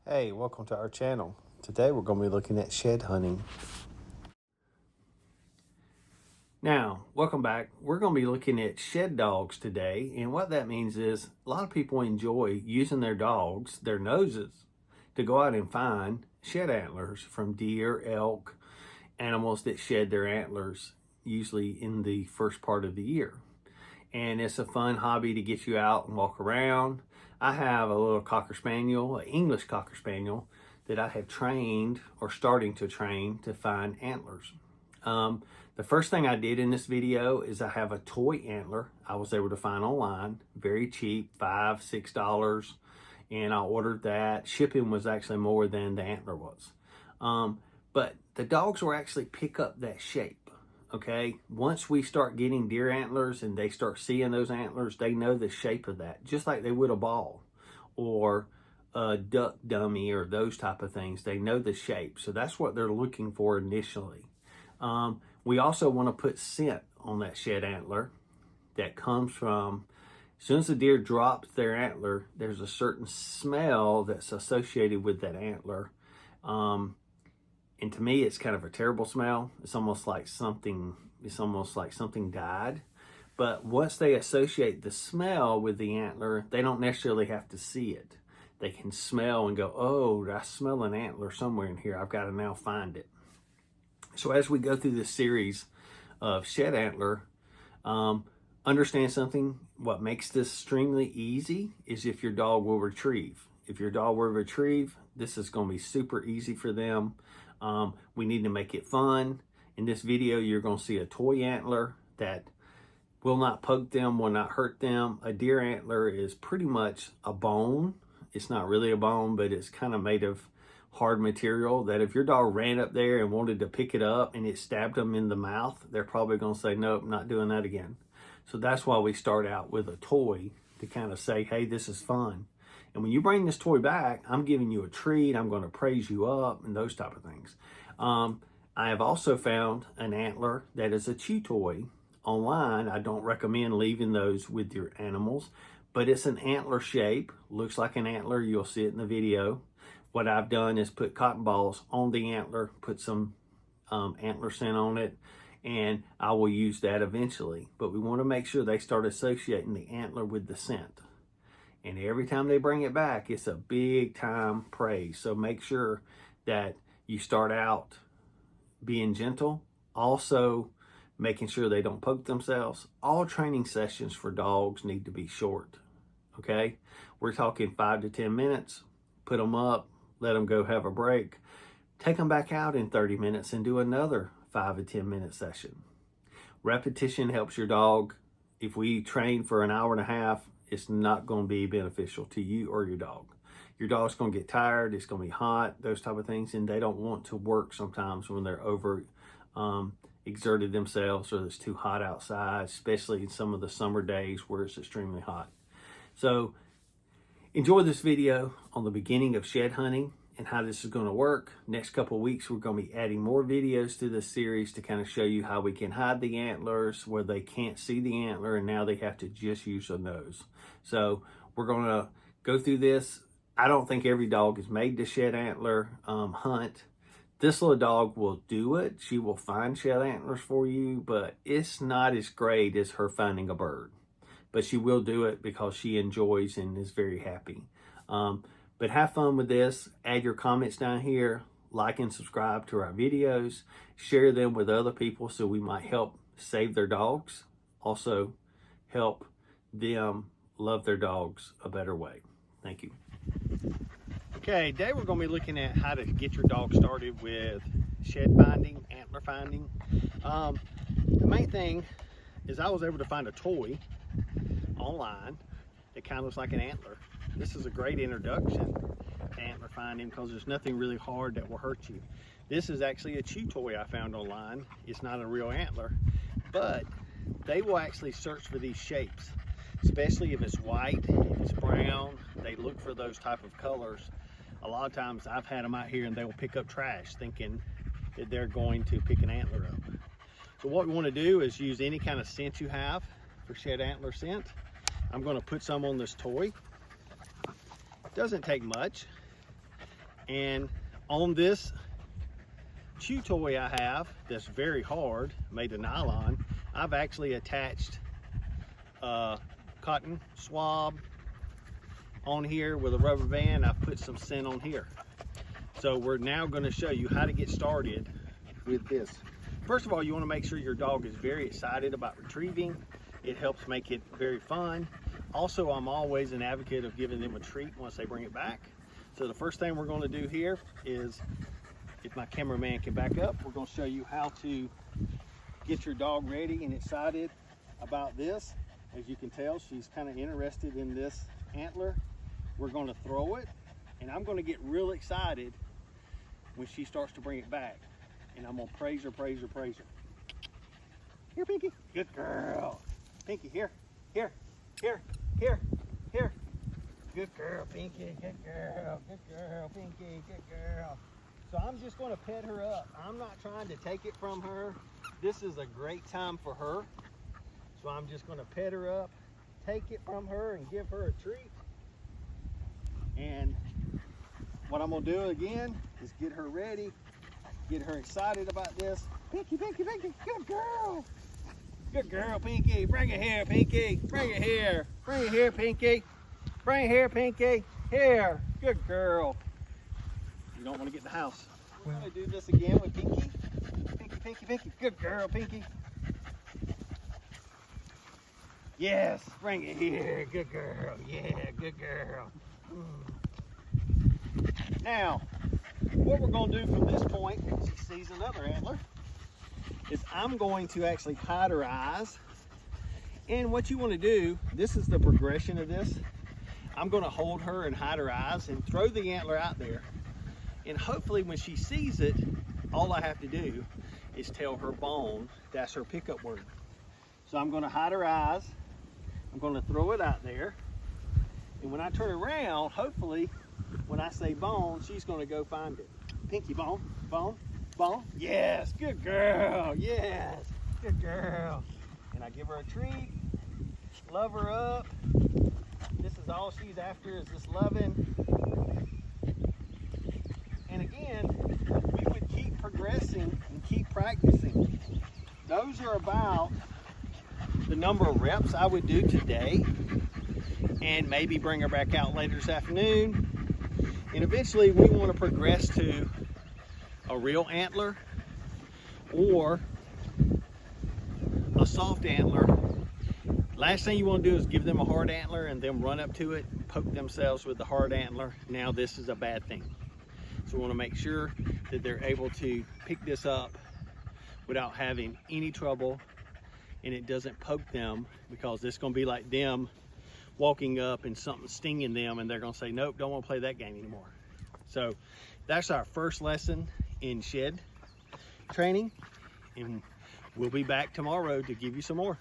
Hey, welcome to our channel. Today we're going to be looking at shed hunting. Now, welcome back. We're going to be looking at shed dogs today, and what that means is a lot of people enjoy using their dogs, their noses, to go out and find shed antlers from deer, elk, animals that shed their antlers usually in the first part of the year. And it's a fun hobby to get you out and walk around. I have a little Cocker Spaniel, an English Cocker Spaniel, that I have trained or starting to train to find antlers. The first thing I did in this video is I have a toy antler I was able to find online, very cheap, $5, $6, and I ordered that. Shipping was actually more than the antler was. But the dogs will actually pick up that shape. Okay, once we start getting deer antlers and they start seeing those antlers, they know the shape of that, just like they would a ball or a duck dummy or those type of things. They know the shape, so that's what they're looking for initially. We also want to put scent on that shed antler that comes from, as soon as the deer drops their antler, there's a certain smell that's associated with that antler. And to me, it's kind of a terrible smell. It's almost like something died. But once they associate the smell with the antler, they don't necessarily have to see it. They can smell and go, oh, I smell an antler somewhere in here. I've got to now find it. So as we go through this series of shed antler, understand something. What makes this extremely easy is if your dog will retrieve. If your dog will retrieve, this is going to be super easy for them. We need to make it fun. In this video, you're going to see a toy antler that will not poke them, will not hurt them. A deer antler is pretty much a bone. It's not really a bone, but it's kind of made of hard material that if your dog ran up there and wanted to pick it up and it stabbed them in the mouth, they're probably going to say, nope, not doing that again. So that's why we start out with a toy to kind of say, hey, this is fun. And when you bring this toy back, I'm giving you a treat. I'm going to praise you up and those type of things. I have also found an antler that is a chew toy online. I don't recommend leaving those with your animals, but it's an antler shape. Looks like an antler. You'll see it in the video. What I've done is put cotton balls on the antler, put some antler scent on it, and I will use that eventually. But we want to make sure they start associating the antler with the scent. And every time they bring it back, it's a big time praise. So make sure that you start out being gentle. Also, making sure they don't poke themselves. All training sessions for dogs need to be short. Okay? We're talking 5 to 10 minutes. Put them up. Let them go have a break. Take them back out in 30 minutes and do another 5 to 10 minute session. Repetition helps your dog. If we train for an hour and a half, it's not going to be beneficial to you or your dog. Your dog's going to get tired. It's going to be hot, those type of things, and they don't want to work sometimes when they're over exerted themselves or it's too hot outside, especially in some of the summer days where it's extremely hot. So enjoy this video on the beginning of shed hunting and how this is going to work. Next couple of weeks, we're going to be adding more videos to this series to kind of show you how we can hide the antlers where they can't see the antler and now they have to just use a nose. So we're going to go through this. I don't think every dog is made to shed antler hunt. This little dog will do it. She will find shed antlers for you, but it's not as great as her finding a bird. But she will do it because she enjoys and is very happy. But have fun with this. Add your comments down here. Like and subscribe to our videos. Share them with other people so we might help save their dogs. Also, help them love their dogs a better way. Thank you. Okay, today we're going to be looking at how to get your dog started with shed finding, antler finding. The main thing is I was able to find a toy online that kind of looks like an antler. This is a great introduction to antler finding because there's nothing really hard that will hurt you. This is actually a chew toy I found online. It's not a real antler, but they will actually search for these shapes, especially if it's white, if it's brown. They look for those type of colors. A lot of times I've had them out here and they will pick up trash thinking that they're going to pick an antler up. So what we want to do is use any kind of scent you have for shed antler scent. I'm going to put some on this toy. Doesn't take much. And on this chew toy I have that's very hard, made of nylon, I've actually attached a cotton swab on here with a rubber band. I've put some scent on here. So we're now going to show you how to get started with this. First of all, you want to make sure your dog is very excited about retrieving. It helps make it very fun. Also, I'm always an advocate of giving them a treat once they bring it back. So the first thing we're going to do here is, if my cameraman can back up, we're going to show you how to get your dog ready and excited about this. As you can tell, she's kind of interested in this antler. We're going to throw it, and I'm going to get real excited when she starts to bring it back. And I'm going to praise her, praise her, praise her. Here, Pinky. Good girl. Pinky, here, here, here, here, here. Good girl, Pinky. Good girl. Good girl, Pinky. Good girl. So I'm just going to pet her up. I'm not trying to take it from her. This is a great time for her. So I'm just going to pet her up, take it from her, and give her a treat. And what I'm going to do again is get her ready, get her excited about this. Pinky, Pinky, Pinky. Good girl. Good girl, Pinky. Bring it here, Pinky. Bring it here. Bring it here, Pinky. Bring it here, Pinky. Here. Good girl. You don't want to get in the house. We're going to do this again with Pinky. Pinky, Pinky, Pinky. Good girl, Pinky. Yes. Bring it here. Good girl. Yeah, good girl. Now, what we're going to do from this point, she sees another antler, is I'm going to actually hide her eyes. And what you want to do, this is the progression of this. I'm going to hold her and hide her eyes and throw the antler out there. And hopefully when she sees it, all I have to do is tell her bone. That's her pickup word. So I'm going to hide her eyes. I'm going to throw it out there. And when I turn around, hopefully when I say bone, she's going to go find it. Pinky, bone, bone, bone. Yes, good girl. Yes, good girl. And I give her a treat, love her up. This is all she's after, is this loving. And again, we would keep progressing and keep practicing. Those are about the number of reps I would do today, and maybe bring her back out later this afternoon. And eventually we want to progress to a real antler or a soft antler. Last thing you want to do is give them a hard antler and then run up to it, poke themselves with the hard antler. Now this is a bad thing. So we want to make sure that they're able to pick this up without having any trouble, and it doesn't poke them, because it's going to be like them walking up and something stinging them, and they're going to say, nope, don't want to play that game anymore. So that's our first lesson in shed training, and we'll be back tomorrow to give you some more.